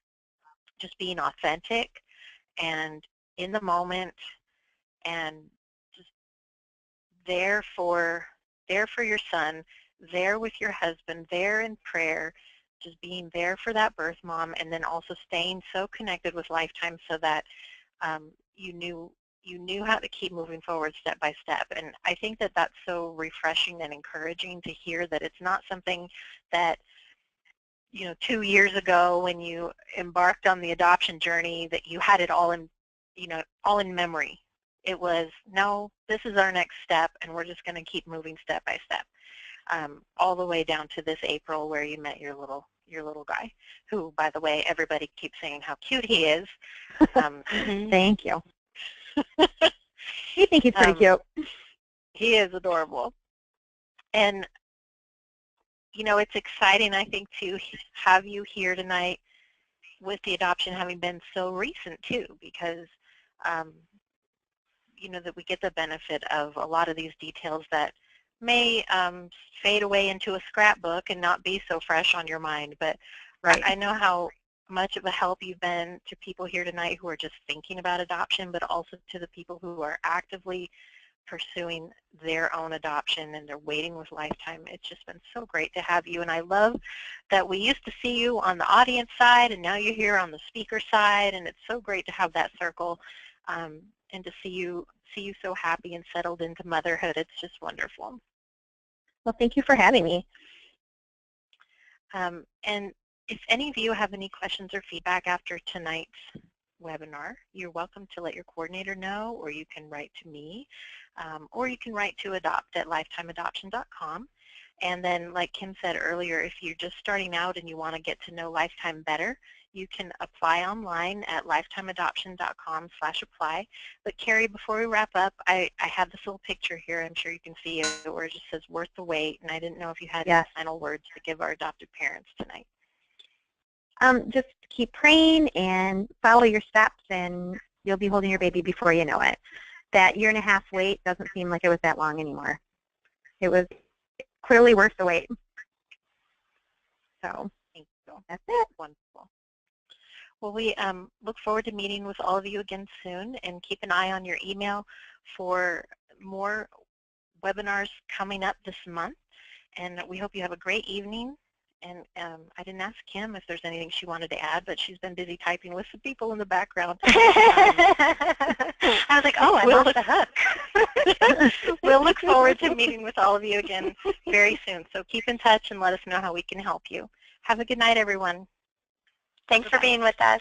just being authentic and in the moment, and just there for your son, there with your husband, there in prayer, just being there for that birth mom, and then also staying so connected with Lifetime so that you knew how to keep moving forward step by step. And I think that that's so refreshing and encouraging to hear that it's not something that, you know, 2 years ago when you embarked on the adoption journey that you had it all in, you know, all in memory. It was, no, this is our next step, and we're just going to keep moving step by step, all the way down to this April where you met your little guy, who, by the way, everybody keeps saying how cute he is. Thank you. You think he's pretty cute. He is adorable. And you know, it's exciting, I think, to have you here tonight with the adoption having been so recent, too, because, you know, that we get the benefit of a lot of these details that may fade away into a scrapbook and not be so fresh on your mind. But right. I know how much of a help you've been to people here tonight who are just thinking about adoption, but also to the people who are actively pursuing their own adoption and they're waiting with Lifetime. It's just been so great to have you, and I love that we used to see you on the audience side and now you're here on the speaker side, and it's so great to have that circle and to see you so happy and settled into motherhood. It's just wonderful. Well, thank you for having me. And if any of you have any questions or feedback after tonight's webinar, you're welcome to let your coordinator know, or you can write to me, or you can write to adopt@lifetimeadoption.com. And then, like Kim said earlier, if you're just starting out and you want to get to know Lifetime better, you can apply online at lifetimeadoption.com/apply. But Kerri, before we wrap up, I have this little picture here. I'm sure you can see it, where it just says "worth the wait," and I didn't know if you had any final words to give our adoptive parents tonight. Just keep praying and follow your steps, and you'll be holding your baby before you know it. That 1.5-year wait doesn't seem like it was that long anymore. It was clearly worth the wait. So thank you. That's it. Wonderful. Well, we look forward to meeting with all of you again soon, and keep an eye on your email for more webinars coming up this month. And we hope you have a great evening. And I didn't ask Kim if there's anything she wanted to add, but she's been busy typing with some people in the background. I was like, oh, I'm off the hook. We'll look forward to meeting with all of you again very soon. So keep in touch and let us know how we can help you. Have a good night, everyone. Thanks for being with us.